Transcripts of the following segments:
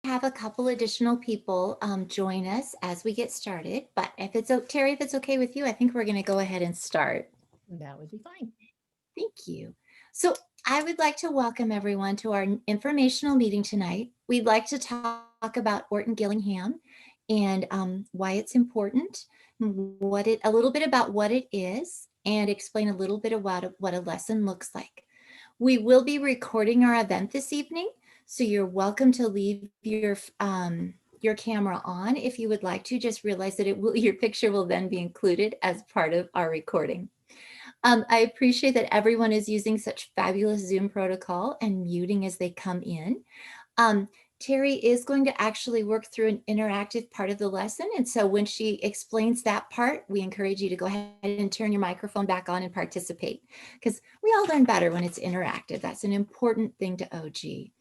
have a couple additional people join us as we get started, but Terry, if it's okay with you, I think we're going to go ahead and start. That would be fine. Thank you. So I would like to welcome everyone to our informational meeting tonight. We'd like to talk about Orton-Gillingham and why it's important, a little bit about what it is, and explain a little bit about what a lesson looks like. We will be recording our event this evening, so you're welcome to leave your camera on if you would like to. Just realize that your picture will then be included as part of our recording. I appreciate that everyone is using such fabulous Zoom protocol and muting as they come in. Terry is going to actually work through an interactive part of the lesson. And so when she explains that part, we encourage you to go ahead and turn your microphone back on and participate, because we all learn better when it's interactive. That's an important thing to OG.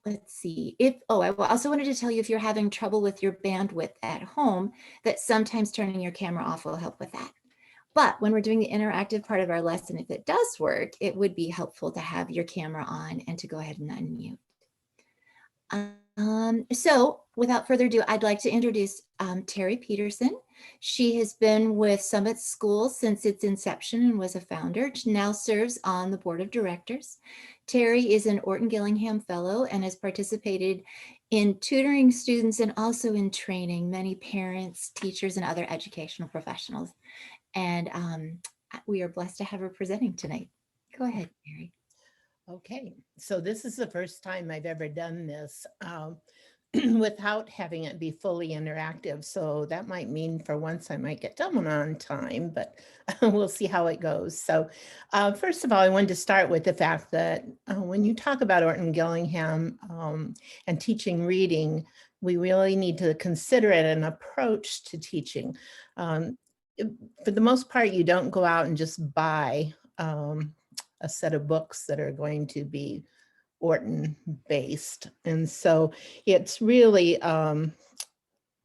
Let's see. I also wanted to tell you, if you're having trouble with your bandwidth at home, that sometimes turning your camera off will help with that. But when we're doing the interactive part of our lesson, if it does work, it would be helpful to have your camera on and to go ahead and unmute. So without further ado, I'd like to introduce Terry Peterson. She has been with Summit School since its inception and was a founder. She now serves on the board of directors. Terry is an Orton-Gillingham Fellow and has participated in tutoring students and also in training many parents, teachers, and other educational professionals. And we are blessed to have her presenting tonight. Go ahead, Terry. Okay, so this is the first time I've ever done this without having it be fully interactive. So that might mean for once I might get done on time, but we'll see how it goes. So first of all, I wanted to start with the fact that when you talk about Orton-Gillingham and teaching reading, we really need to consider it an approach to teaching. For the most part, you don't go out and just buy a set of books that are going to be Orton based. And so it's really an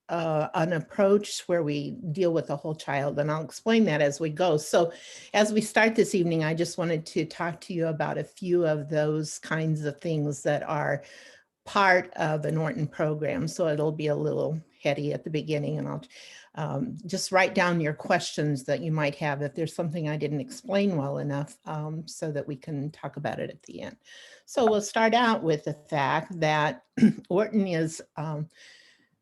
approach where we deal with the whole child, and I'll explain that as we go. So as we start this evening, I just wanted to talk to you about a few of those kinds of things that are part of an Orton program. So it'll be a little heady at the beginning, and I'll just write down your questions that you might have if there's something I didn't explain well enough, so that we can talk about it at the end. So we'll start out with the fact that Orton is,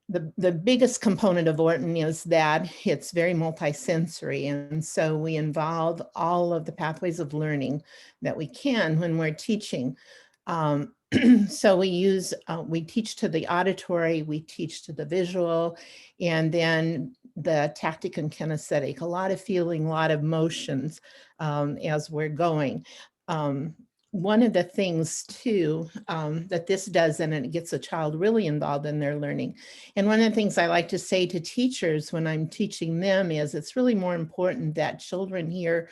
the biggest component of Orton is that it's very multisensory. And so we involve all of the pathways of learning that we can when we're teaching. So we teach to the auditory, we teach to the visual, and then the tactic and kinesthetic, a lot of feeling, a lot of motions as we're going. One of the things too that this does, and it gets a child really involved in their learning. And one of the things I like to say to teachers when I'm teaching them is it's really more important that children hear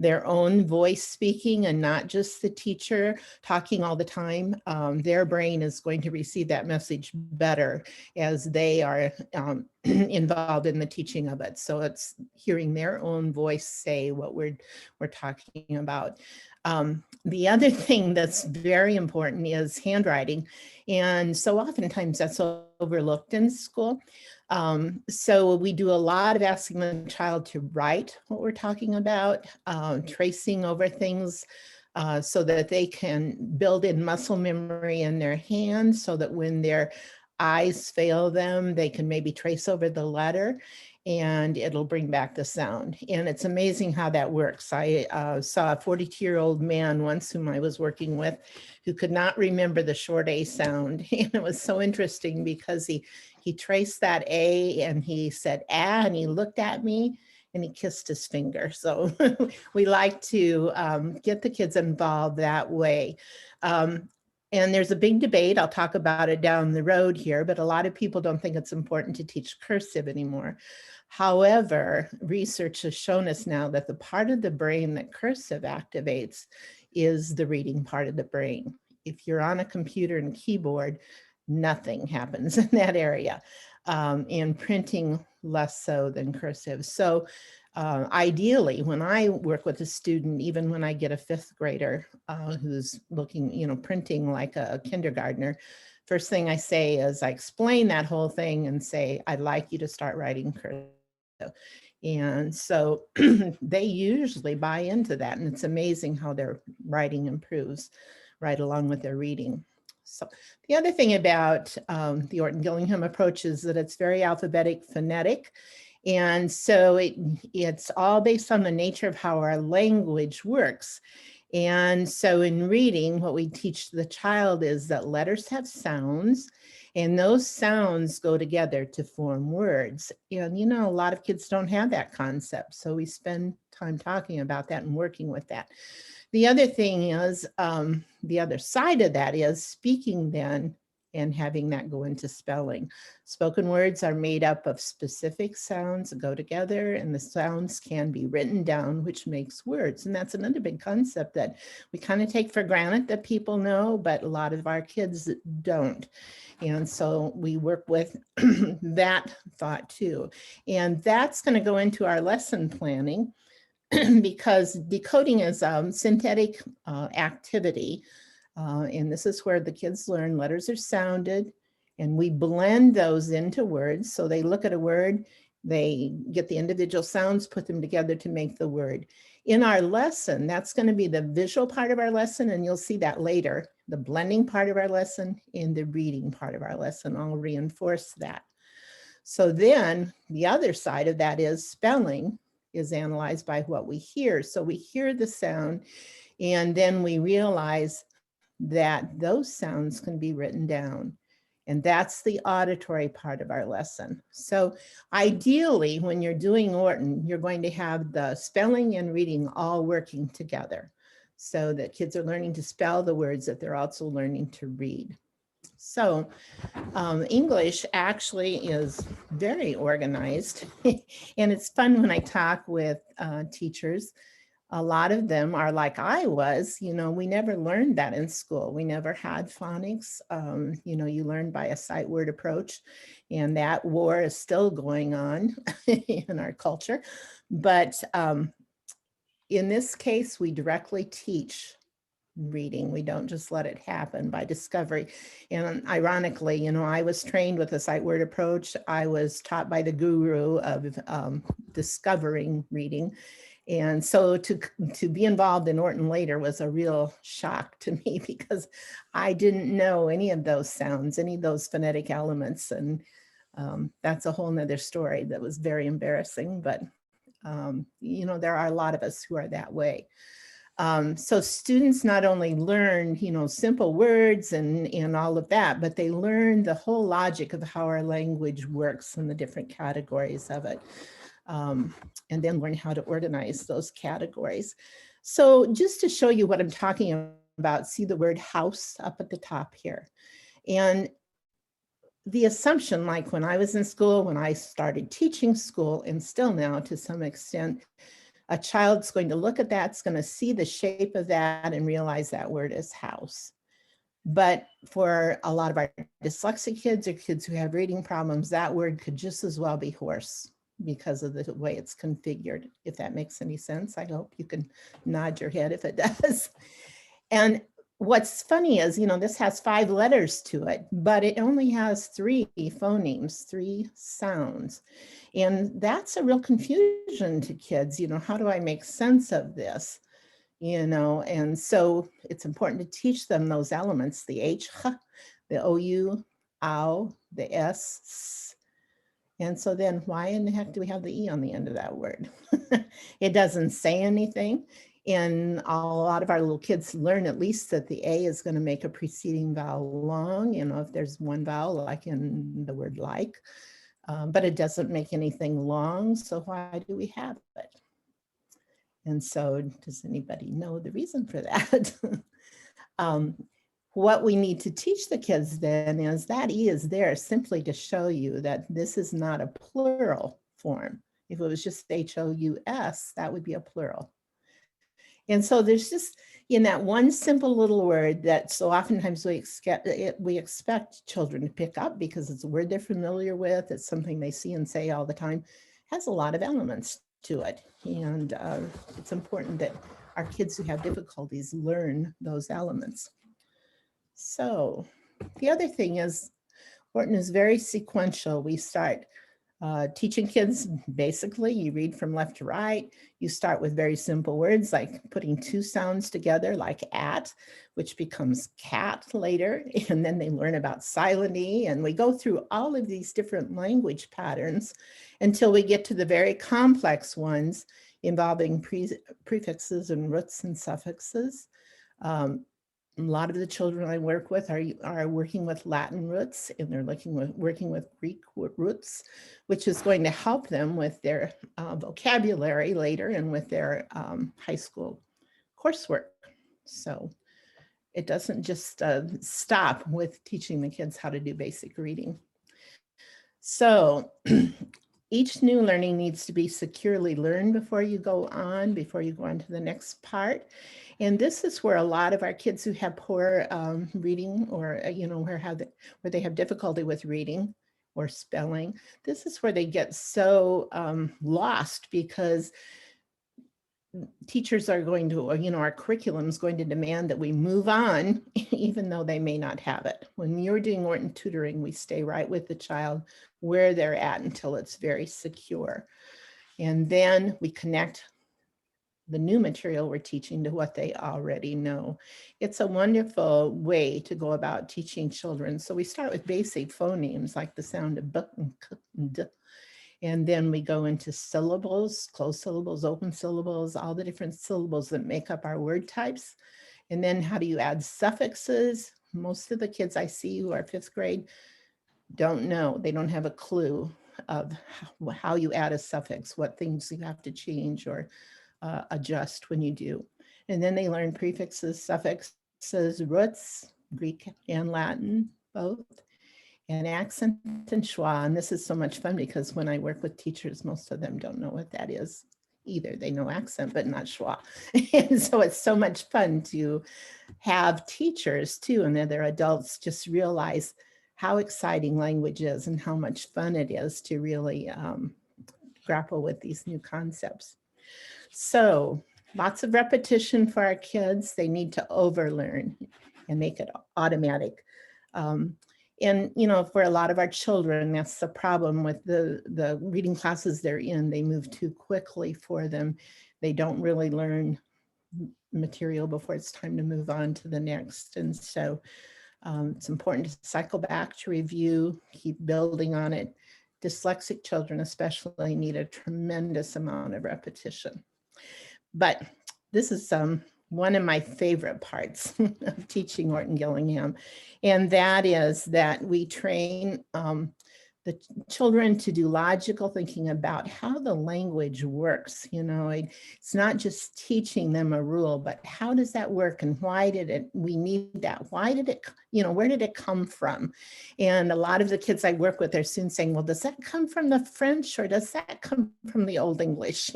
their own voice speaking and not just the teacher talking all the time. Their brain is going to receive that message better as they are involved in the teaching of it. So it's hearing their own voice say what we're talking about. The other thing that's very important is handwriting. And so oftentimes that's overlooked in school. So we do a lot of asking the child to write what we're talking about, tracing over things so that they can build in muscle memory in their hands so that when their eyes fail them, they can maybe trace over the letter and it'll bring back the sound. And it's amazing how that works. I saw a 42-year-old man once whom I was working with who could not remember the short A sound. And it was so interesting because he traced that A and he said, ah, and he looked at me and he kissed his finger. So we like to get the kids involved that way. And there's a big debate, I'll talk about it down the road here, but a lot of people don't think it's important to teach cursive anymore. However, research has shown us now that the part of the brain that cursive activates is the reading part of the brain. If you're on a computer and keyboard, nothing happens in that area, and printing less so than cursive. So Ideally, when I work with a student, even when I get a fifth grader who's looking, printing like a kindergartner, first thing I say is I explain that whole thing and say, I'd like you to start writing cursive. And so they usually buy into that. And it's amazing how their writing improves right along with their reading. So the other thing about the Orton-Gillingham approach is that it's very alphabetic, phonetic. And so it's all based on the nature of how our language works. And so in reading, what we teach the child is that letters have sounds, and those sounds go together to form words. And, a lot of kids don't have that concept. So we spend time talking about that and working with that. The other thing is, the other side of that is speaking then and having that go into spelling. Spoken words are made up of specific sounds that go together, and the sounds can be written down, which makes words. And that's another big concept that we kind of take for granted that people know, but a lot of our kids don't. And so we work with that thought too. And that's going to go into our lesson planning because decoding is a synthetic activity. And this is where the kids learn letters are sounded, and we blend those into words. So they look at a word, they get the individual sounds, put them together to make the word. In our lesson, that's going to be the visual part of our lesson, and you'll see that later. The blending part of our lesson and the reading part of our lesson, I'll reinforce that. So then the other side of that is spelling is analyzed by what we hear. So we hear the sound, and then we realize that those sounds can be written down. And that's the auditory part of our lesson. So ideally, when you're doing Orton, you're going to have the spelling and reading all working together so that kids are learning to spell the words that they're also learning to read. So English actually is very organized. And it's fun when I talk with teachers. A lot of them are like I was, we never learned that in school. We never had phonics. You learn by a sight word approach, and that war is still going on in our culture. But in this case, we directly teach reading. We don't just let it happen by discovery. And ironically, I was trained with a sight word approach. I was taught by the guru of discovering reading. And so to be involved in Orton later was a real shock to me because I didn't know any of those sounds, any of those phonetic elements. And that's a whole nother story that was very embarrassing. But, there are a lot of us who are that way. So students not only learn, simple words and all of that, but they learn the whole logic of how our language works and the different categories of it. And then learn how to organize those categories. So just to show you what I'm talking about, see the word house up at the top here. And the assumption, like when I was in school, when I started teaching school, and still now to some extent, a child's going to look at that, it's going to see the shape of that and realize that word is house. But for a lot of our dyslexic kids or kids who have reading problems, that word could just as well be horse because of the way it's configured, if that makes any sense. I hope you can nod your head if it does. And what's funny is, this has 5 letters to it, but it only has 3 phonemes, 3 sounds. And that's a real confusion to kids, how do I make sense of this? And so it's important to teach them those elements, the H, the OU, ow, the S. And so then why in the heck do we have the E on the end of that word? It doesn't say anything. And a lot of our little kids learn at least that the A is going to make a preceding vowel long, if there's one vowel like in the word like, but it doesn't make anything long. So why do we have it? And so does anybody know the reason for that? What we need to teach the kids then is that E is there simply to show you that this is not a plural form. If it was just H-O-U-S, that would be a plural. And so there's just in that one simple little word that so oftentimes we expect children to pick up because it's a word they're familiar with, it's something they see and say all the time, has a lot of elements to it. And it's important that our kids who have difficulties learn those elements. So the other thing is Orton is very sequential. We start teaching kids, basically, you read from left to right. You start with very simple words like putting two sounds together like at, which becomes cat later. And then they learn about silent E. And we go through all of these different language patterns until we get to the very complex ones involving prefixes and roots and suffixes. A lot of the children I work with are working with Latin roots, and they're working with Greek roots, which is going to help them with their vocabulary later and with their high school coursework. So it doesn't just stop with teaching the kids how to do basic reading. So each new learning needs to be securely learned before you go on to the next part. And this is where a lot of our kids who have poor reading, or where they have difficulty with reading or spelling, this is where they get so lost, because teachers are going to, our curriculum is going to demand that we move on, even though they may not have it. When you're doing Orton tutoring, we stay right with the child where they're at until it's very secure. And then we connect the new material we're teaching to what they already know. It's a wonderful way to go about teaching children. So we start with basic phonemes like the sound of b and k and d. And then we go into syllables, closed syllables, open syllables, all the different syllables that make up our word types. And then how do you add suffixes? Most of the kids I see who are 5th grade don't know. They don't have a clue of how you add a suffix, what things you have to change or adjust when you do. And then they learn prefixes, suffixes, roots, Greek and Latin, both, and accent and schwa. And this is so much fun because when I work with teachers, most of them don't know what that is either. They know accent, but not schwa. And so it's so much fun to have teachers too, and other adults just realize how exciting language is and how much fun it is to really grapple with these new concepts. So lots of repetition for our kids. They need to overlearn and make it automatic. And, for a lot of our children, that's the problem with the reading classes they're in. They move too quickly for them. They don't really learn material before it's time to move on to the next. And so it's important to cycle back to review, keep building on it. Dyslexic children especially need a tremendous amount of repetition. But this is one of my favorite parts of teaching Orton-Gillingham, and that is that we train the children to do logical thinking about how the language works. It's not just teaching them a rule, but how does that work and why did we need that? Why did it, where did it come from? And a lot of the kids I work with are soon saying, well, does that come from the French or does that come from the Old English?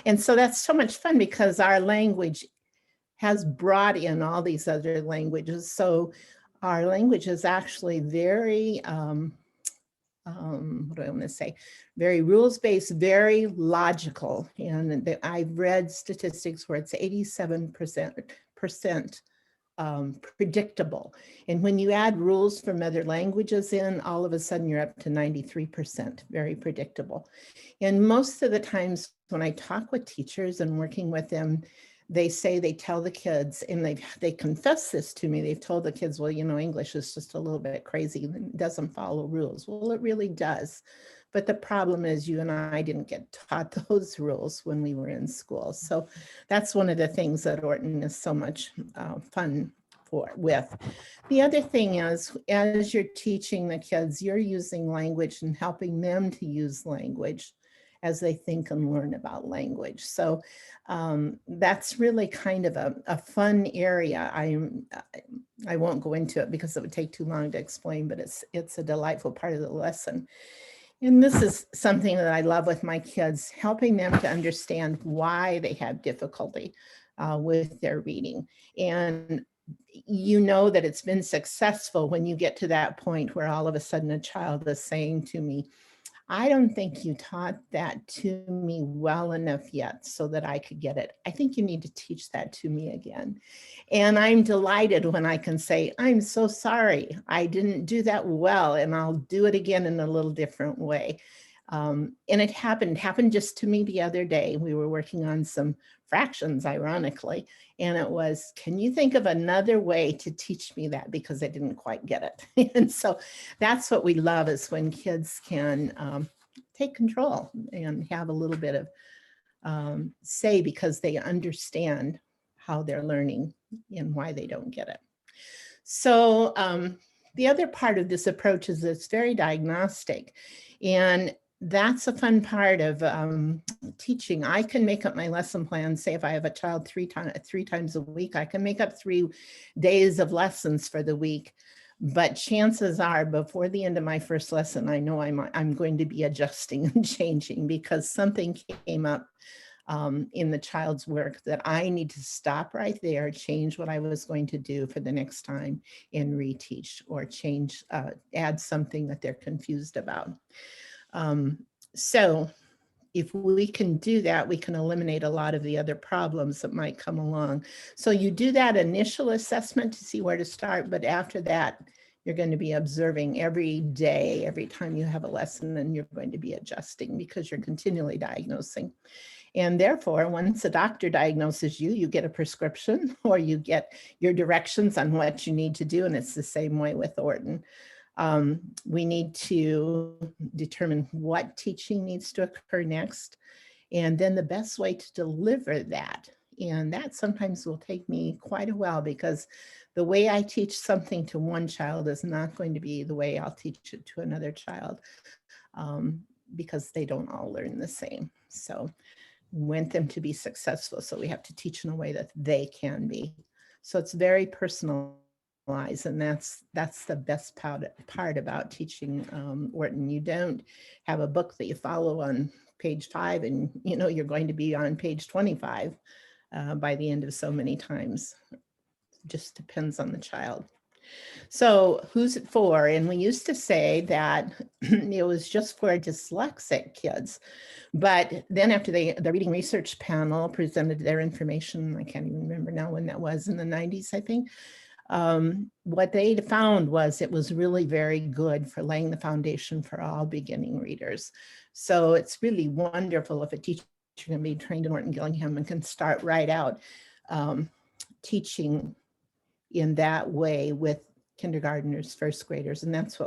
And so that's so much fun because our language has brought in all these other languages. So our language is actually very, what do I want to say? Very rules-based, very logical. And I've read statistics where it's 87% predictable. And when you add rules from other languages in, all of a sudden you're up to 93%, very predictable. And most of the times when I talk with teachers and working with them, they tell the kids, and they confess this to me, they've told the kids, well, English is just a little bit crazy, it doesn't follow rules. Well, it really does. But the problem is you and I didn't get taught those rules when we were in school. So that's one of the things that Orton is so much fun with. The other thing is, as you're teaching the kids, you're using language and helping them to use language as they think and learn about language. So that's really kind of a fun area. I won't go into it because it would take too long to explain, but it's a delightful part of the lesson. And this is something that I love with my kids, helping them to understand why they have difficulty with their reading. And that it's been successful when you get to that point where all of a sudden a child is saying to me, I don't think you taught that to me well enough yet so that I could get it. I think you need to teach that to me again. And I'm delighted when I can say, I'm so sorry, I didn't do that well, and I'll do it again in a little different way. And it happened just to me the other day. We were working on some fractions, ironically, and it was, can you think of another way to teach me that, because I didn't quite get it. And so that's what we love, is when kids can take control and have a little bit of say, because they understand how they're learning and why they don't get it. So the other part of this approach is it's very diagnostic, and that's a fun part of teaching. I can make up my lesson plan. Say if I have a child three times a week, I can make up 3 days of lessons for the week. But chances are, before the end of my first lesson, I know I'm going to be adjusting and changing, because something came up in the child's work that I need to stop right there, change what I was going to do for the next time, and reteach, or change, add something that they're confused about. So if we can do that, we can eliminate a lot of the other problems that might come along. So you do that initial assessment to see where to start, but after that, you're going to be observing every day, every time you have a lesson, and you're going to be adjusting, because you're continually diagnosing. And therefore, once a doctor diagnoses you, you get a prescription, or you get your directions on what you need to do. And it's the same way with Orton. We need to determine what teaching needs to occur next, and then the best way to deliver that. And that sometimes will take me quite a while, because the way I teach something to one child is not going to be the way I'll teach it to another child, because they don't all learn the same. So we want them to be successful, so we have to teach in a way that they can be. So it's very personalized, and that's the best part about teaching Orton. You don't have a book that you follow on page 5, and you know you're going to be on page 25 by the end of so many times. It just depends on the child. So who's it for? And we used to say that it was just for dyslexic kids. But then after the reading research panel presented their information, I can't even remember now when that was, in the 90s, I think, what they found was it was really very good for laying the foundation for all beginning readers. So it's really wonderful if a teacher can be trained in Orton-Gillingham and can start right out teaching in that way with kindergartners, first graders. And that's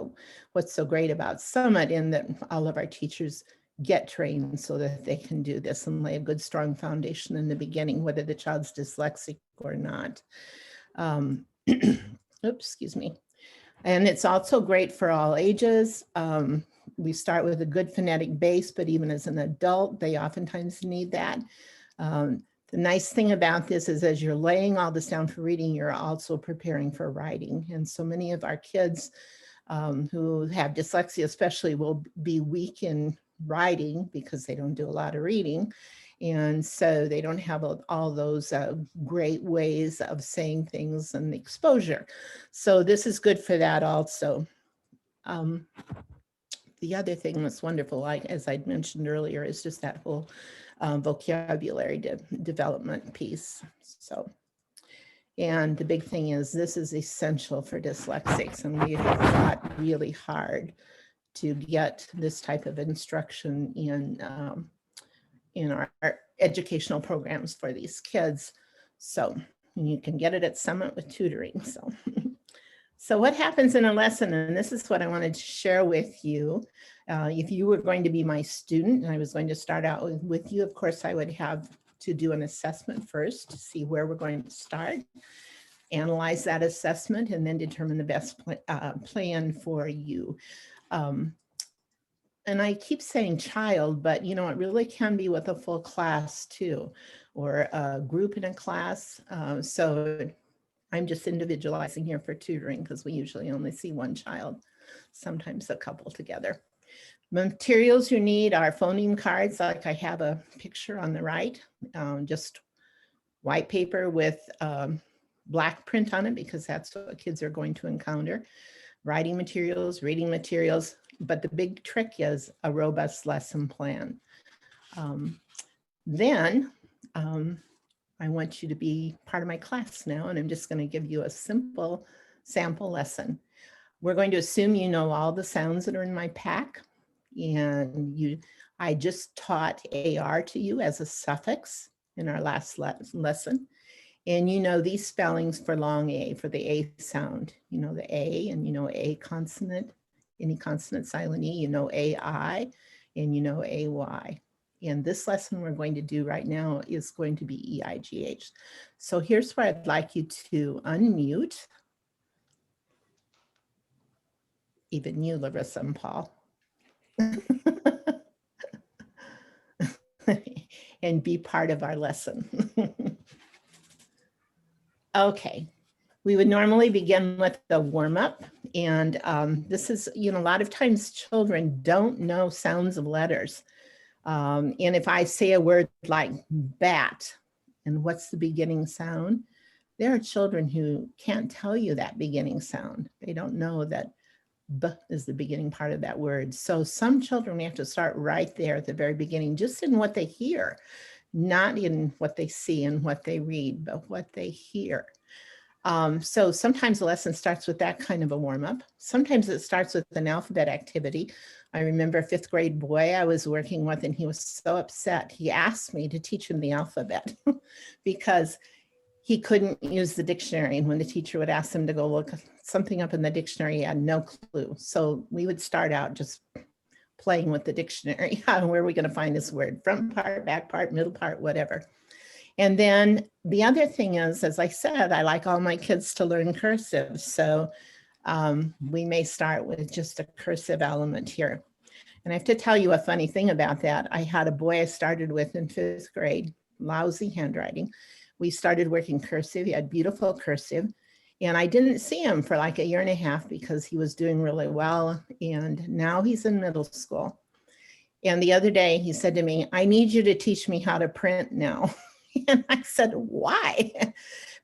what's so great about Summit, in that all of our teachers get trained so that they can do this and lay a good, strong foundation in the beginning, whether the child's dyslexic or not. Oops, excuse me. And it's also great for all ages. We start with a good phonetic base, but even as an adult, they oftentimes need that. The nice thing about this is, as you're laying all this down for reading, you're also preparing for writing. And so many of our kids who have dyslexia especially will be weak in writing, because they don't do a lot of reading. And so they don't have all those great ways of saying things and exposure. So this is good for that also. The other thing that's wonderful, like as I mentioned earlier, is just that whole vocabulary development piece. So, and the big thing is, this is essential for dyslexics, and we have fought really hard to get this type of instruction in our educational programs for these kids. So you can get it at Summit with tutoring. So what happens in a lesson, and this is what I wanted to share with you. If you were going to be my student and I was going to start out with you, of course, I would have to do an assessment first to see where we're going to start, analyze that assessment, and then determine the best plan for you. And I keep saying child, but you know, it really can be with a full class too, or a group in a class. So I'm just individualizing here for tutoring, because we usually only see one child, sometimes a couple together. Materials you need are phoneme cards, like I have a picture on the right, just white paper with black print on it, because that's what kids are going to encounter. Writing materials, reading materials, but the big trick is a robust lesson plan. Then I want you to be part of my class now, and I'm just going to give you a simple sample lesson. We're going to assume you know all the sounds that are in my pack, and I just taught AR to you as a suffix in our last lesson. And you know these spellings for long A, for the A sound. You know the A, and you know A consonant, any consonant silent E, you know AI, and you know AY. And this lesson we're going to do right now is going to be EIGH. So here's where I'd like you to unmute. Even you, Larissa and Paul. And be part of our lesson. Okay, we would normally begin with the warm-up, and this is, a lot of times children don't know sounds of letters. And if I say a word like bat, and what's the beginning sound? There are children who can't tell you that beginning sound. They don't know that B is the beginning part of that word. So some children, we have to start right there at the very beginning, just in what they hear, not in what they see and what they read, but what they hear. So sometimes the lesson starts with that kind of a warm-up. Sometimes it starts with an alphabet activity. I remember a 5th grade boy I was working with, and he was so upset. He asked me to teach him the alphabet because he couldn't use the dictionary. And when the teacher would ask him to go look something up in the dictionary, he had no clue. So we would start out just playing with the dictionary. Where are we going to find this word? Front part, back part, middle part, whatever. And then the other thing is, as I said, I like all my kids to learn cursive. So we may start with just a cursive element here. And I have to tell you a funny thing about that. I had a boy I started with in 5th grade, lousy handwriting. We started working cursive. He had beautiful cursive. And I didn't see him for like a year and a half because he was doing really well. And now he's in middle school. And the other day he said to me, I need you to teach me how to print now. And I said, why?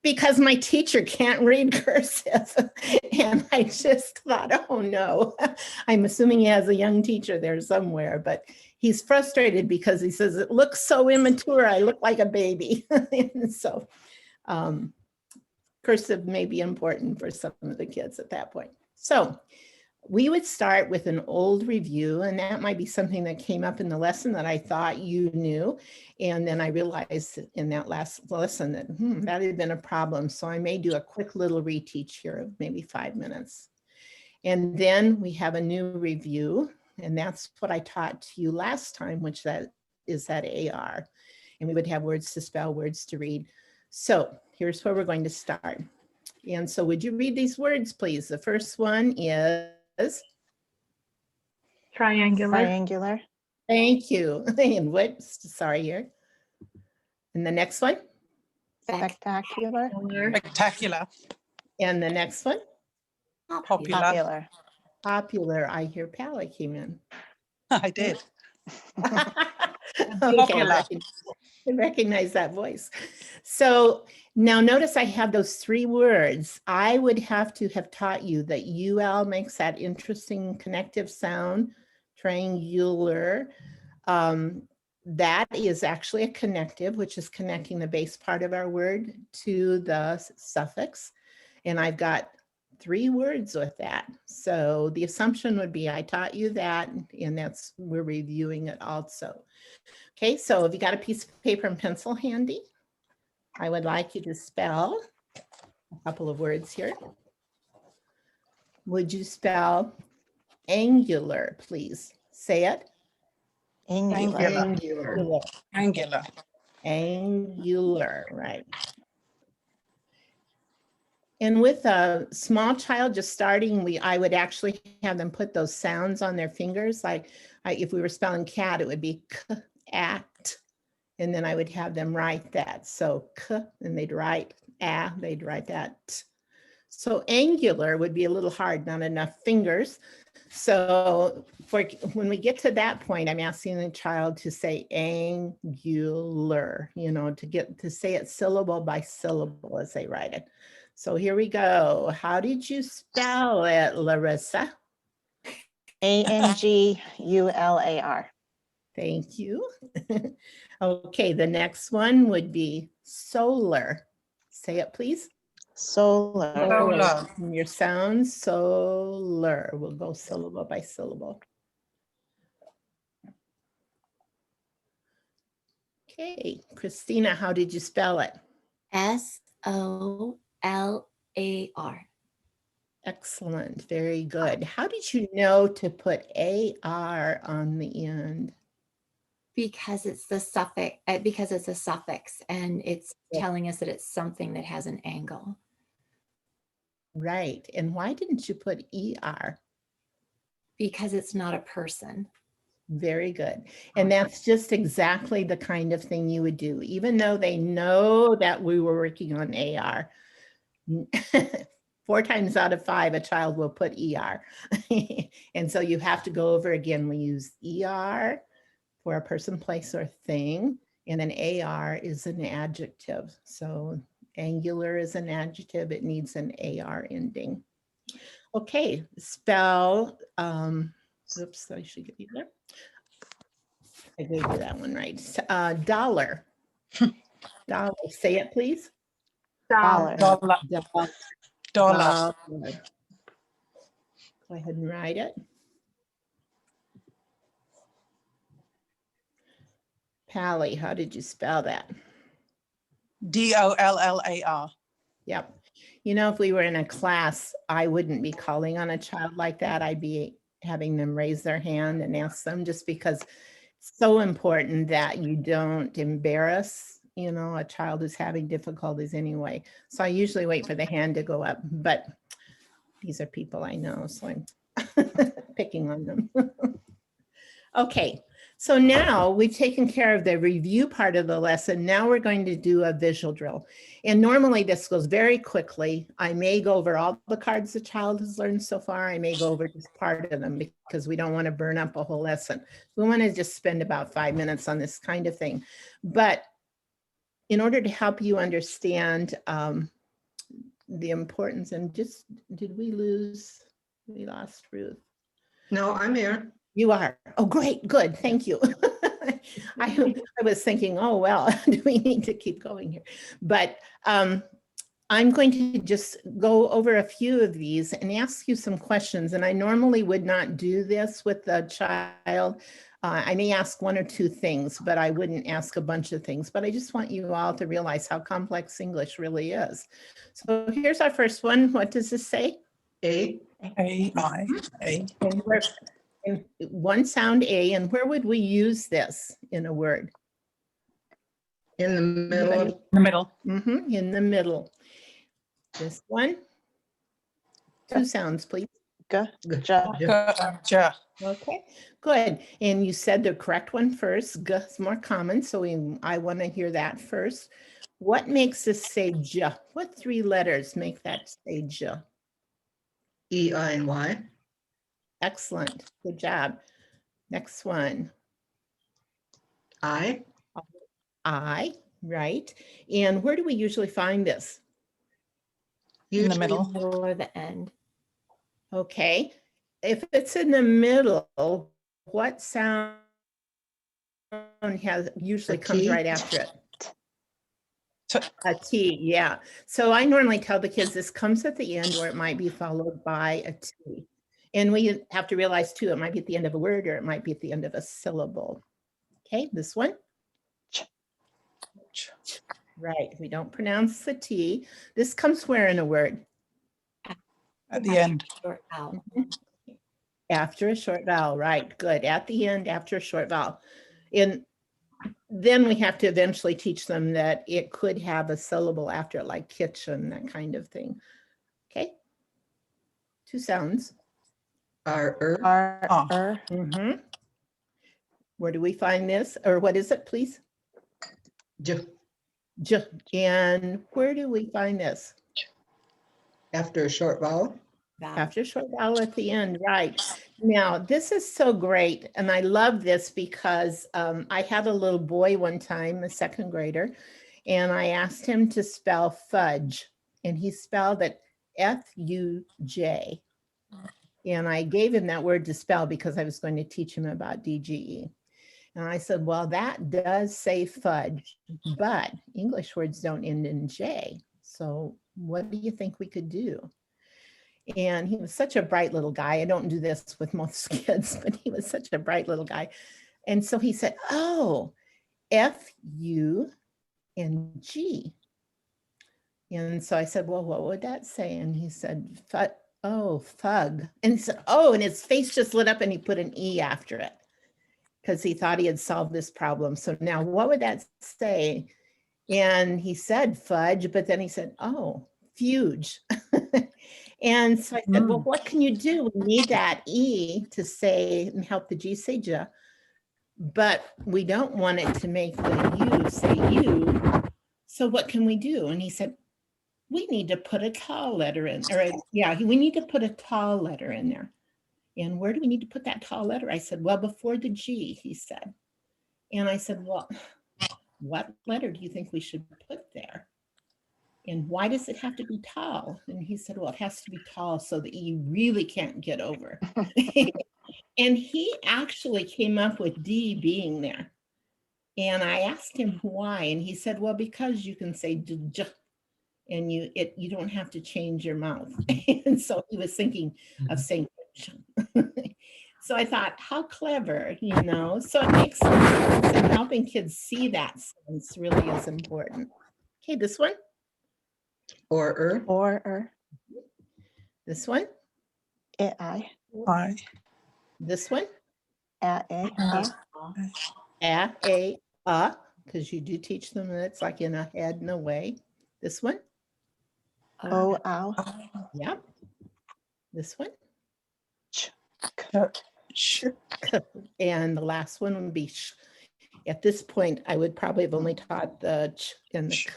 Because my teacher can't read cursive. And I just thought, oh no. I'm assuming he has a young teacher there somewhere, but he's frustrated because he says, it looks so immature. I look like a baby. And so cursive may be important for some of the kids at that point. So we would start with an old review, and that might be something that came up in the lesson that I thought you knew. And then I realized in that last lesson that that had been a problem. So I may do a quick little reteach here of maybe 5 minutes. And then we have a new review, and that's what I taught to you last time, which is that AR. And we would have words to spell, words to read. So here's where we're going to start. And so would you read these words, please? The first one is triangular. Triangular. Thank you. And what? Sorry here. And the next one? Spectacular. Spectacular. And the next one? Popular. Popular. Popular. I hear Pally came in. I did. Okay, Popular. I recognize that voice. So now notice I have those 3 words. I would have to have taught you that UL makes that interesting connective sound, triangular. That is actually a connective, which is connecting the base part of our word to the suffix. And I've got 3 words with that. So the assumption would be I taught you that, and we're reviewing it also. Okay, so if you got a piece of paper and pencil handy, I would like you to spell a couple of words here. Would you spell angular, please? Say it. Angular. Angular. Angular. Angular, right. And with a small child just starting, I would actually have them put those sounds on their fingers. Like if we were spelling cat, it would be k-at. And then I would have them write that. So k, and they'd write a, they'd write that. So angular would be a little hard, not enough fingers. So when we get to that point, I'm asking the child to say angular, to say it syllable by syllable as they write it. So here we go. How did you spell it, Larissa? Angular. Thank you. Okay, the next one would be solar. Say it, please. Solar. Solar. And your sound, solar. We'll go syllable by syllable. Okay, Christina, how did you spell it? SOLAR. Excellent, very good. How did you know to put AR on the end? Because it's the suffix, because it's a suffix and it's Yeah. telling us that it's something that has an angle. Right, and why didn't you put ER? Because it's not a person. Very good. And that's just exactly the kind of thing you would do, even though they know that we were working on AR. 4 times out of 5, a child will put ER. And so you have to go over again. We use ER for a person, place, or thing, and an AR is an adjective. So angular is an adjective. It needs an AR ending. Okay, spell, oops, I should give you there. I gave you that one right. Dollar. Dollar, say it, please. Dollar. Dollar. Dollar. Dollar. Go ahead and write it. Pally, how did you spell that? DOLLAR. Yep. You know, if we were in a class, I wouldn't be calling on a child like that. I'd be having them raise their hand and ask them, just because it's so important that you don't embarrass, you know, a child who's having difficulties anyway. So I usually wait for the hand to go up, but these are people I know, so I'm picking on them. Okay, so now we've taken care of the review part of the lesson. Now we're going to do a visual drill. And normally this goes very quickly. I may go over all the cards the child has learned so far. I may go over just part of them because we don't want to burn up a whole lesson. We want to just spend about 5 minutes on this kind of thing. But in order to help you understand the importance, and just, did we lost Ruth? No, I'm here. You are. Oh, great. Good. Thank you. I was thinking, oh, well, do we need to keep going here? But I'm going to just go over a few of these and ask you some questions. And I normally would not do this with the child. I may ask 1 or 2 things, but I wouldn't ask a bunch of things. But I just want you all to realize how complex English really is. So here's our first one. What does this say? A. AI. And one sound A, and where would we use this in a word? In the middle. Anybody? In the middle. In the middle. This one. 2 sounds, please. G. Ja. Ja. Okay, good. And you said the correct one first. G is more common, so I want to hear that first. What makes this say J? What 3 letters make that say J? E, I, and Y. Excellent. Good job. Next one. I. I, right. And where do we usually find this? In the Usually middle. Middle or the end. Okay. If it's in the middle, what sound usually A comes T? right after it? T. A T, yeah. So I normally tell the kids this comes at the end, or it might be followed by a T. And we have to realize too, it might be at the end of a word, or it might be at the end of a syllable. Okay, this one. Right, we don't pronounce the T. This comes where in a word? At the end. Short vowel. After a short vowel, right, good. At the end, after a short vowel. And then we have to eventually teach them that it could have a syllable after it, like kitchen, that kind of thing. Okay. 2 sounds. R, R. Where do we find this? Or what is it, please? J. J. And where do we find this? After a short vowel. After a short vowel at the end, right. Now, this is so great, and I love this because I had a little boy one time, a 2nd grader, and I asked him to spell fudge, and he spelled it F-U-J. And I gave him that word to spell because I was going to teach him about DGE. And I said, well, that does say fudge, but English words don't end in J. So what do you think we could do? And he was such a bright little guy. I don't do this with most kids, but he was such a bright little guy. And so he said, oh, F-U-N-G. And so I said, well, what would that say? And he said, oh, fug. And he said, oh, and his face just lit up and he put an E after it because he thought he had solved this problem. So now what would that say? And he said fudge, but then he said, oh, fuge. And so I said, well, what can you do? We need that E to say and help the G say J, but we don't want it to make the U say U. So what can we do? And he said, we need to put a tall letter in, or we need to put a tall letter in there. And where do we need to put that tall letter? I said, well, before the G, he said. And I said, well, what letter do you think we should put there? And why does it have to be tall? And he said, well, it has to be tall so that you really can't get over. And he actually came up with D being there. And I asked him why, and he said, well, because you can say J, and you don't have to change your mouth. And so he was thinking of saying J. So I thought, how clever, you know? So it makes sense, and helping kids see that sense really is important. Okay, this one. Or. This one. I. I. This one. A. Because you do teach them that it's like in a head and a way. This one. O. Ow. Yep. This one. Ch. And the last one would be sh. At this point, I would probably have only taught the ch and the k.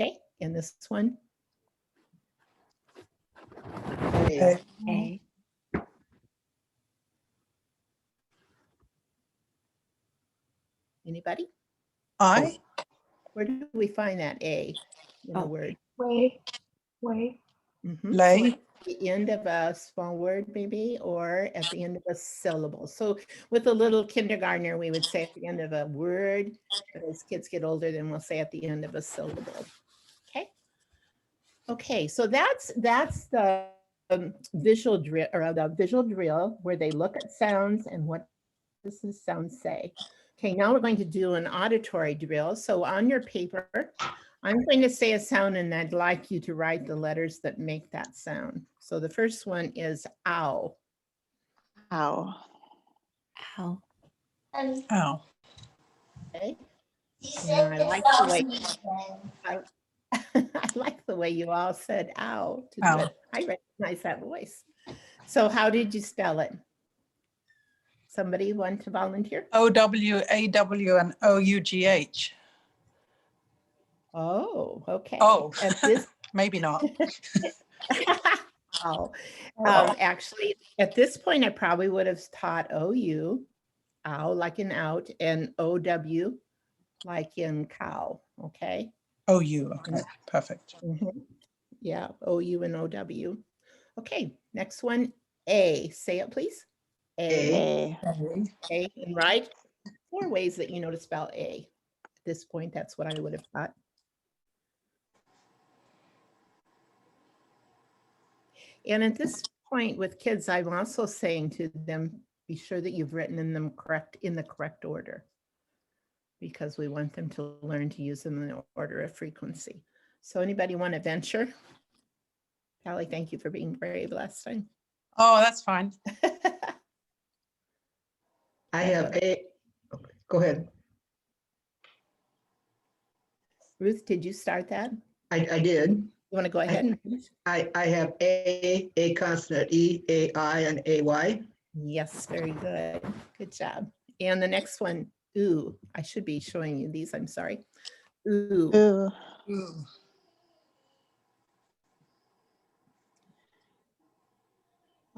Okay, and this one. A. Anybody? I. Where do we find that A in a word? Way. Lay. The end of a small word maybe, or at the end of a syllable. So with a little kindergartner, we would say at the end of a word, but as kids get older, then we'll say at the end of a syllable. Okay. Okay, so that's the visual drill, or the visual drill where they look at sounds and what does the sound say. Okay, now we're going to do an auditory drill. So on your paper, I'm going to say a sound and I'd like you to write the letters that make that sound. So the first one is ow. Ow. Ow. Ow. Okay. And I like the way I like the way you all said ow. To do Ow. it. I recognize that voice. So how did you spell it? Somebody want to volunteer? O-W-A-W and O-U-G-H. Oh, okay. Oh, And this maybe not. oh, actually, at this point, I probably would have taught OU, ow, like in out, and OW, like in cow. Okay. O-U. Okay, perfect. Yeah, OU and OW. Okay, next one, A. Say it, please. A. A, and write 4 ways that you know to spell A. At this point, that's what I would have taught. And at this point with kids, I'm also saying to them, be sure that you've written in the correct order, because we want them to learn to use them in the order of frequency. So anybody want to venture? Callie, thank you for being brave last time. Oh, that's fine. I have A. Okay, go ahead. Ruth, did you start that? I did. You want to go ahead and finish? I have A consonant, E, A-I, and A-Y. Yes, very good. Good job. And the next one, ooh. I should be showing you these, I'm sorry. Ooh. Ooh.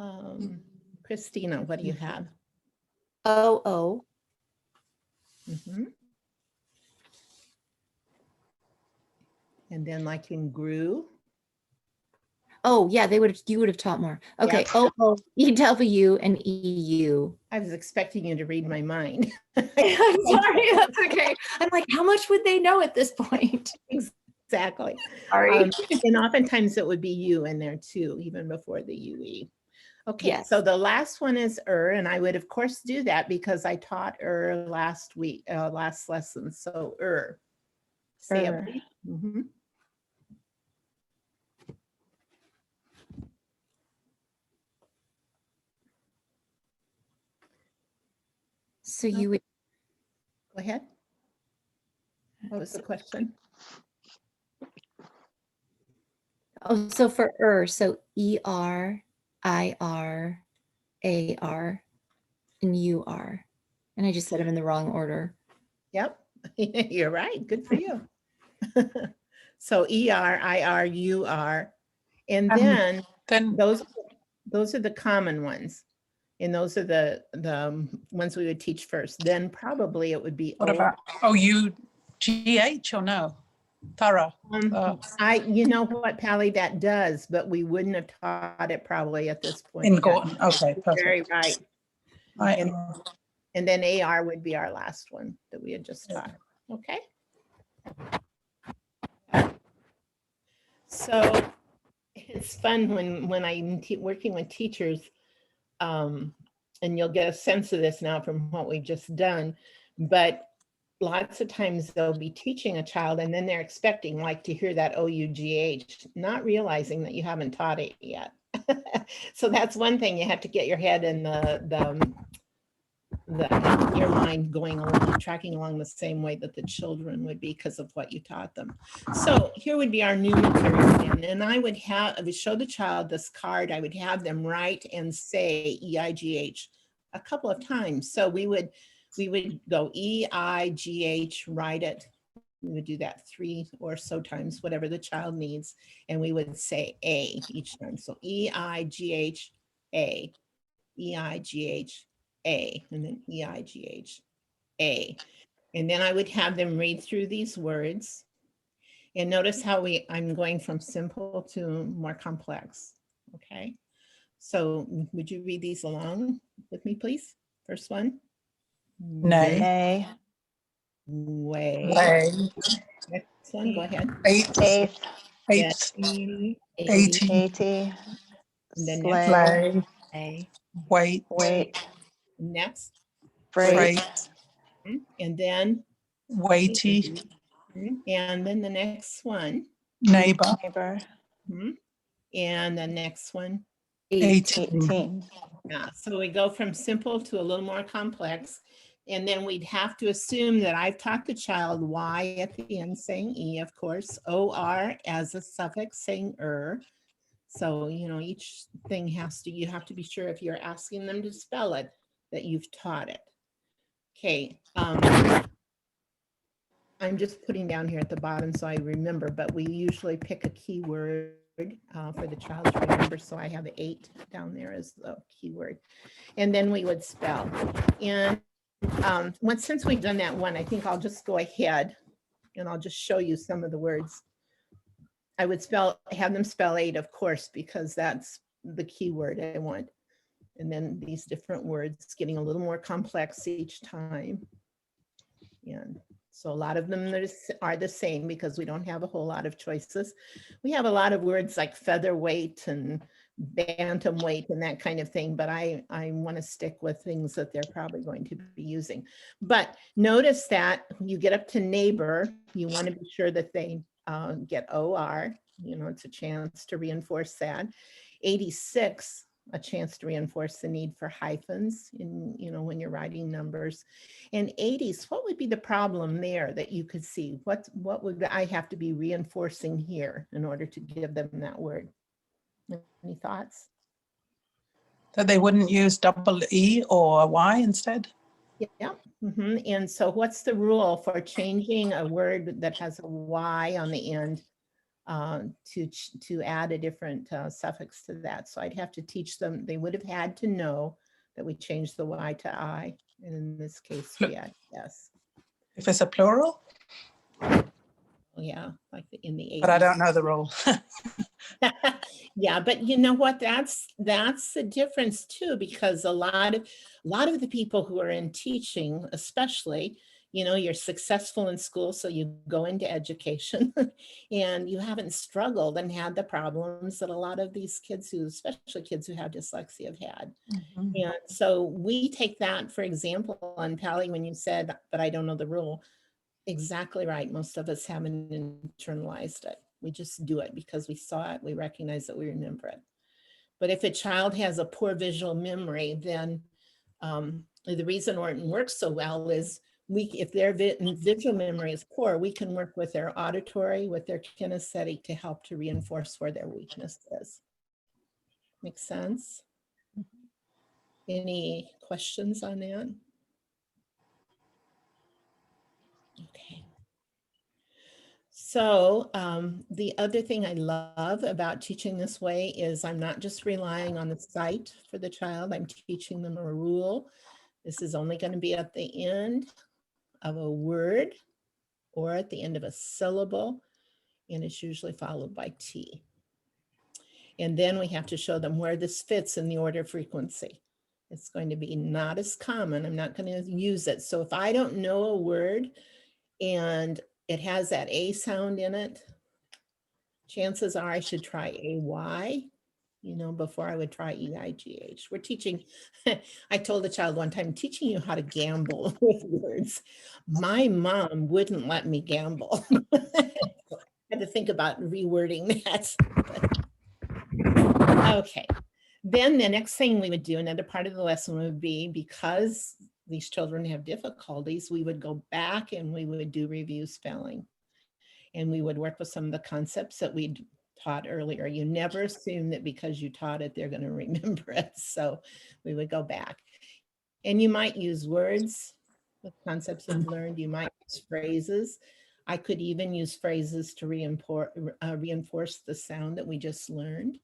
Ooh. Christina, what do you have? O. Mhm. And then like in grew. Oh, yeah, you would have taught more. Okay. Yep. O, EW, and EU. I was expecting you to read my mind. I'm sorry. That's okay. I'm like, how much would they know at this point? Exactly. Sorry. And oftentimes it would be you in there too, even before the UE. Okay, Yes. so the last one is and I would of course do that because I taught last week, last lesson. So say it, please. Mhm. So you would, Go ahead. What was the question? oh, so for so ER, IR, AR, and UR. And I just said them in the wrong order. Yep, you're right. Good for you. So ER, IR, UR, and then Then those are the common ones. And those are the ones we would teach first. Then probably it would be what about OUGH or no? Thorough. you know what, Pally, that does, but we wouldn't have taught it probably at this point. In yet. Gorton. Okay, perfect. Very right. I, And then AR would be our last one that we had just taught. Okay. So it's fun when I'm working with teachers, and you'll get a sense of this now from what we've just done, but lots of times they'll be teaching a child and then they're expecting like to hear that OUGH, not realizing that you haven't taught it yet. So that's one thing, you have to get your head in your mind going along, tracking along the same way that the children would be because of what you taught them. So here would be our new material again. And I would show the child this card. I would have them write and say EIGH a couple of times. So we would go EIGH, write it. We would do that 3 or so times, whatever the child needs. And we would say A each time. So EIGH, A, EIGH, A, and then EIGH, A. And then I would have them read through these words. And notice how I'm going from simple to more complex. Okay. So would you read these along with me, please? First one. Nay. Nay. Way. Lay. Next one, go ahead. Eighth. Eighth. Eighth. 80. 80. 80. And then Slay. Lay. A. Wait. Wait. Next. Freight. Freight. And then. Weighty. And then the next one. Neighbor. Neighbor. And the next one. 18. 18. Yeah, so we go from simple to a little more complex. And then we'd have to assume that I've taught the child Y at the end saying E, of course, OR as a suffix saying So, you know, each thing you have to be sure if you're asking them to spell it, that you've taught it. Okay. I'm just putting down here at the bottom so I remember, but we usually pick a keyword for the child to remember. So I have 8 down there as the keyword. And then we would spell. And since we've done that one, I think I'll just go ahead and I'll just show you some of the words. I would have them spell 8, of course, because that's the keyword I want. And then these different words getting a little more complex each time. And so a lot of them are the same because we don't have a whole lot of choices. We have a lot of words like featherweight and bantamweight and that kind of thing, but I want to stick with things that they're probably going to be using. But notice that you get up to neighbor, you want to be sure that they get OR, you know, it's a chance to reinforce that. 86, a chance to reinforce the need for hyphens in, you know, when you're writing numbers. And 80s, what would be the problem there that you could see? What would I have to be reinforcing here in order to give them that word? Any thoughts? That they wouldn't use double E or a Y instead? Yeah. And so what's the rule for changing a word that has a Y on the end to add a different suffix to that? So I'd have to teach them, they would have had to know that we changed the Y to I. And in this case, we had yes. If it's a plural? Yeah, like in the 80s. But I don't know the rule. Yeah, but you know what? That's the difference too, because a lot of the people who are in teaching, especially, you know, you're successful in school, so you go into education and you haven't struggled and had the problems that a lot of these kids who, especially kids who have dyslexia, have had. Mhm. And so we take that, for example, on Pally, when you said, but I don't know the rule, exactly right. Most of us haven't internalized it. We just do it because we saw it, we recognize that we remember it. But if a child has a poor visual memory, then the reason Orton works so well is if their visual memory is poor, we can work with their auditory, with their kinesthetic to help to reinforce where their weakness is. Make sense? Any questions on that? Okay. So the other thing I love about teaching this way is I'm not just relying on the sight for the child, I'm teaching them a rule. This is only going to be at the end of a word or at the end of a syllable, and it's usually followed by T. And then we have to show them where this fits in the order of frequency. It's going to be not as common. I'm not going to use it. So if I don't know a word and it has that A sound in it, chances are I should try AY, you know, before I would try EIGH. We're teaching, I told a child one time, teaching you how to gamble with words. My mom wouldn't let me gamble. I had to think about rewording that. Okay. Then the next thing we would do, another part of the lesson would be, because these children have difficulties, we would go back and we would do review spelling. And we would work with some of the concepts that we'd taught earlier. You never assume that because you taught it, they're going to remember it. So we would go back. And you might use words with concepts you've learned. You might use phrases. I could even use phrases to reinforce the sound that we just learned,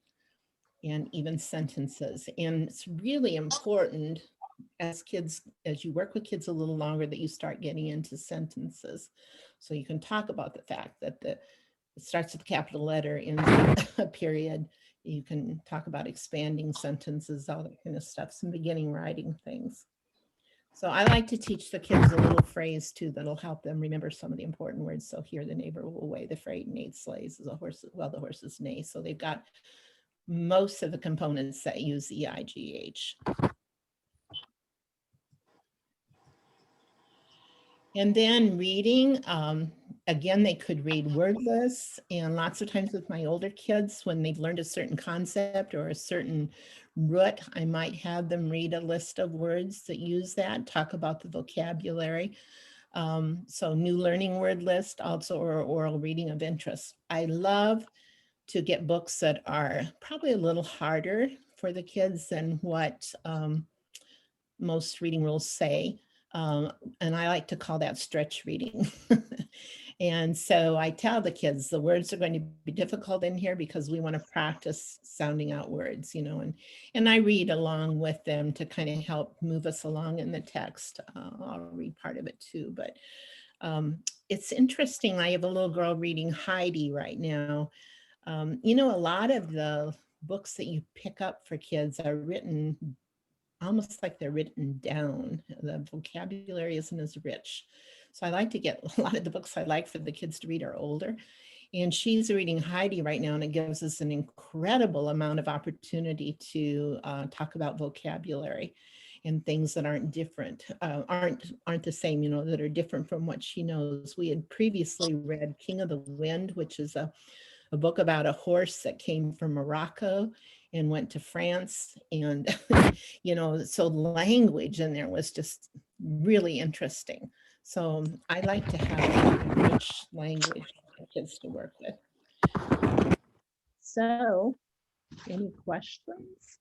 and even sentences. And it's really important as you work with kids a little longer, that you start getting into sentences. So you can talk about the fact that it starts with a capital letter in a period. You can talk about expanding sentences, all that kind of stuff, some beginning writing things. So I like to teach the kids a little phrase too that'll help them remember some of the important words. So here, the neighbor will weigh the freight and 8 sleighs is a horse, well, the horses neigh. So they've got most of the components that use EIGH. And then reading, again, they could read word lists, and lots of times with my older kids, when they've learned a certain concept or a certain root, I might have them read a list of words that use that, talk about the vocabulary. So new learning word list, also, or oral reading of interest. I love to get books that are probably a little harder for the kids than what most reading rules say. And I like to call that stretch reading. And so I tell the kids the words are going to be difficult in here because we want to practice sounding out words, you know, and I read along with them to kind of help move us along in the text. I'll read part of it too, but it's interesting. I have a little girl reading Heidi right now. You know, a lot of the books that you pick up for kids are written almost like they're written down. The vocabulary isn't as rich. So I like to get a lot of the books I like for the kids to read are older. And she's reading Heidi right now, and it gives us an incredible amount of opportunity to talk about vocabulary and things that aren't different, aren't the same, you know, that are different from what she knows. We had previously read King of the Wind, which is a book about a horse that came from Morocco and went to France. And, you know, so language in there was just really interesting. So I like to have rich language for kids to work with. So any questions?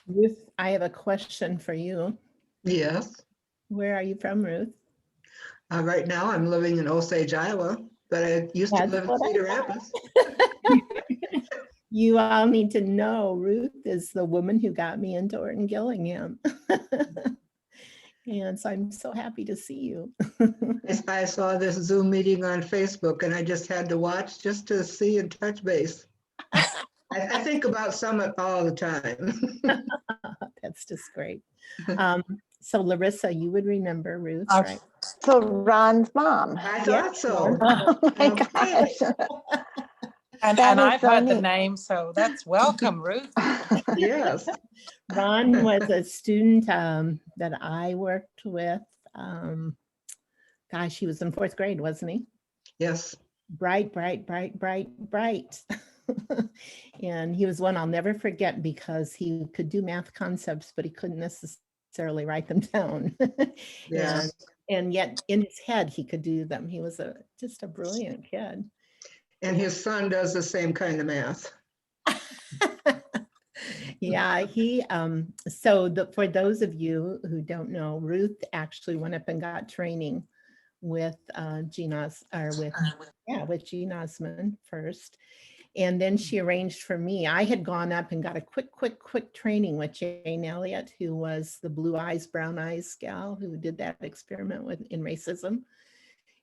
Ruth, I have a question for you. Yes. Where are you from, Ruth? Right now, I'm living in Osage, Iowa, but I used to That's live in what I Cedar thought. Rapids. You all need to know Ruth is the woman who got me into Orton-Gillingham. And so I'm so happy to see you. I saw this Zoom meeting on Facebook and I just had to watch just to see and touch base. I think about Summit all the time. That's just great. So Larissa, you would remember Ruth, I've- right? So Ron's mom. I Yeah. thought so. Oh my Okay. gosh. And That is I've so heard the neat. name, so that's welcome, Ruth. Yes. Ron was a student that I worked with. Gosh, he was in 4th grade, wasn't he? Yes. Bright, bright, bright, bright, bright. And he was one I'll never forget because he could do math concepts, but he couldn't necessarily write them down. Yeah. And yet in his head, he could do them. He was just a brilliant kid. And his son does the same kind of math. Yeah, for those of you who don't know, Ruth actually went up and got training with Gene Osmond first. And then she arranged for me. I had gone up and got a quick training with Jane Elliott, who was the blue eyes, brown eyes gal who did that experiment in racism.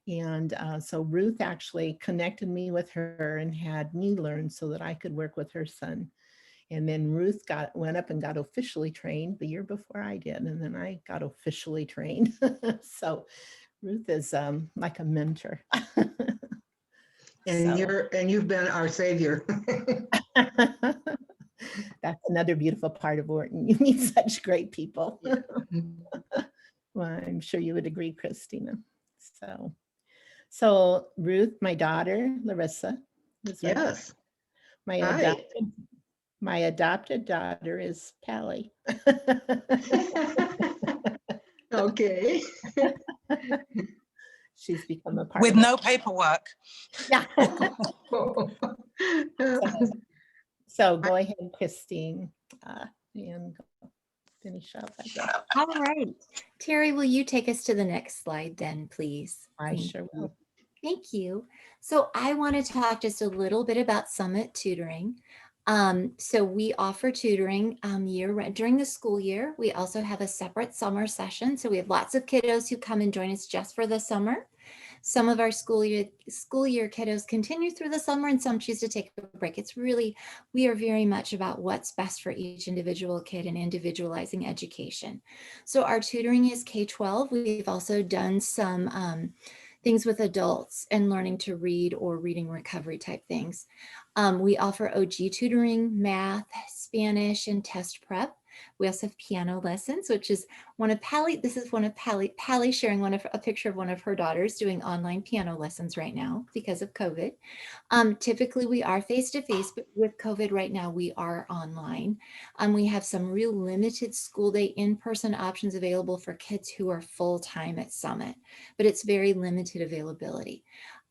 And so Ruth actually connected me with her and had me learn so that I could work with her son. And then Ruth went up and got officially trained the year before I did. And then I got officially trained. So Ruth is like a mentor. And So. you've been our savior. That's another beautiful part of Orton. You meet such great people. Well, I'm sure you would agree, Christina. So Ruth, my daughter, Larissa, is right there. Yes. My Hi. adopted daughter is Pally. Okay. She's become a part With of no paperwork. Yeah. So go ahead, Christine, and finish up, I guess. All right. Terry, will you take us to the next slide then, please? I sure will. Thank you. So I want to talk just a little bit about Summit Tutoring. So we offer tutoring during the school year. We also have a separate summer session. So we have lots of kiddos who come and join us just for the summer. Some of our school year kiddos continue through the summer and some choose to take a break. We are very much about what's best for each individual kid and individualizing education. So our tutoring is K-12. We've also done some things with adults and learning to read or reading recovery type things. We offer OG tutoring, math, Spanish, and test prep. We also have piano lessons, which is one of Pally. This is one of Pally sharing a picture of one of her daughters doing online piano lessons right now because of COVID. Typically we are face-to-face, but with COVID right now, we are online. We have some real limited school day in-person options available for kids who are full-time at Summit, but it's very limited availability.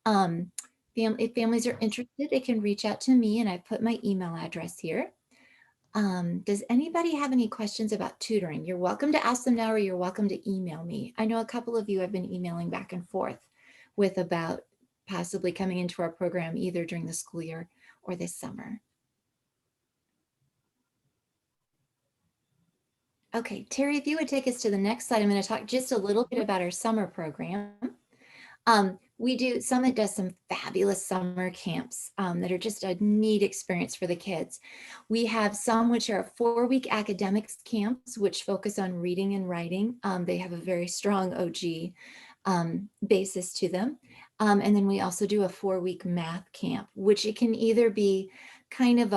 If families are interested, they can reach out to me and I put my email address here. Does anybody have any questions about tutoring? You're welcome to ask them now or you're welcome to email me. I know a couple of you have been emailing back and forth with about possibly coming into our program either during the school year or this summer. Okay, Terry, if you would take us to the next slide, I'm going to talk just a little bit about our summer program. Summit does some fabulous summer camps that are just a neat experience for the kids. We have some which are 4-week academics camps, which focus on reading and writing. They have a very strong OG basis to them. And then we also do a 4-week math camp, which it can either be kind of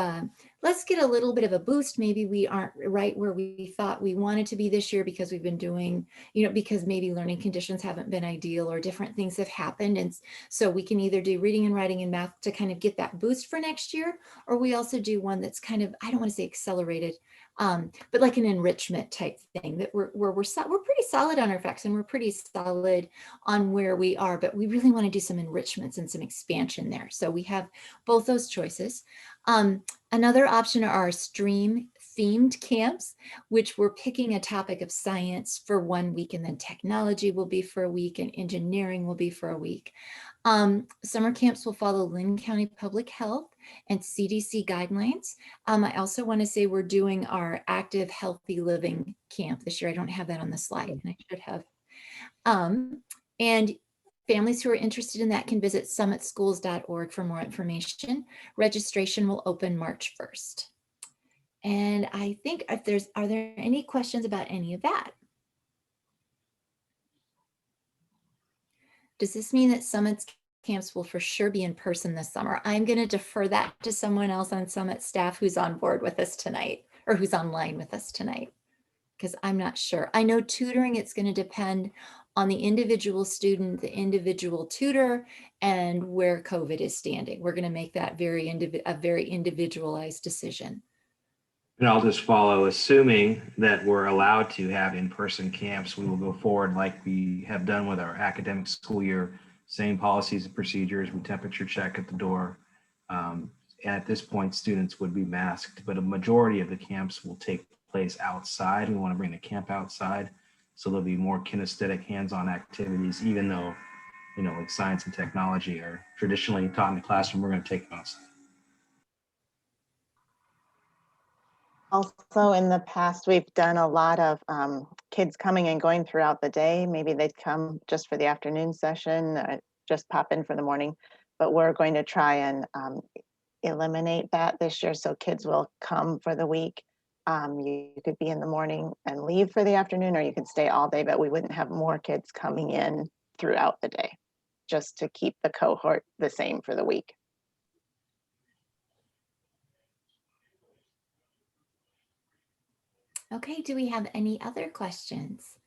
let's get a little bit of a boost. Maybe we aren't right where we thought we wanted to be this year because we've been doing, because maybe learning conditions haven't been ideal or different things have happened. And so we can either do reading and writing and math to kind of get that boost for next year, or we also do one that's kind of, I don't want to say accelerated, but like an enrichment type thing that we're pretty solid on our facts and we're pretty solid on where we are, but we really want to do some enrichments and some expansion there. So we have both those choices. Another option are our stream themed camps, which we're picking a topic of science for 1 week, and then technology will be for a week and engineering will be for a week. Summer camps will follow Lynn County Public Health and CDC guidelines. I also want to say we're doing our active healthy living camp this year. I don't have that on the slide, and I should have. And families who are interested in that can visit summitschools.org for more information. Registration will open March 1st. And I think are there any questions about any of that? Does this mean that Summit's camps will for sure be in person this summer? I'm going to defer that to someone else on Summit staff who's on board with us tonight, or who's online with us tonight, because I'm not sure. I know tutoring, it's going to depend on the individual student, the individual tutor, and where COVID is standing. We're going to make that a very individualized decision. And I'll just follow, assuming that we're allowed to have in-person camps, we will go forward like we have done with our academic school year, same policies and procedures, we temperature check at the door. And at this point, students would be masked, but a majority of the camps will take place outside. We want to bring the camp outside. So there'll be more kinesthetic hands-on activities, even though, you know, like science and technology are traditionally taught in the classroom, we're going to take them outside. Also, in the past, we've done a lot of kids coming and going throughout the day. Maybe they'd come just for the afternoon session, just pop in for the morning. But we're going to try and eliminate that this year. So kids will come for the week. You could be in the morning and leave for the afternoon, or you could stay all day, but we wouldn't have more kids coming in throughout the day, just to keep the cohort the same for the week. Okay, do we have any other questions?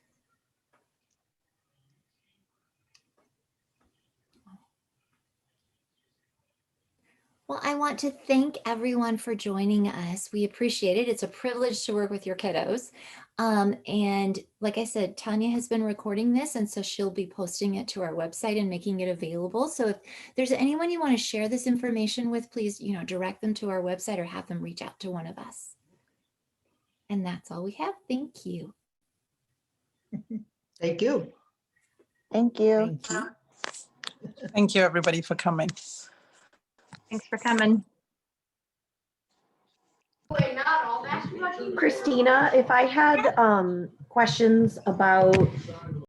Well, I want to thank everyone for joining us. We appreciate it. It's a privilege to work with your kiddos. And like I said, Tanya has been recording this, and so she'll be posting it to our website and making it available. So if there's anyone you want to share this information with, please, direct them to our website or have them reach out to one of us. And that's all we have. Thank you. Thank you. Thank you. Thank you. Thank you, everybody, for coming. Thanks for coming. Christina, if I had questions about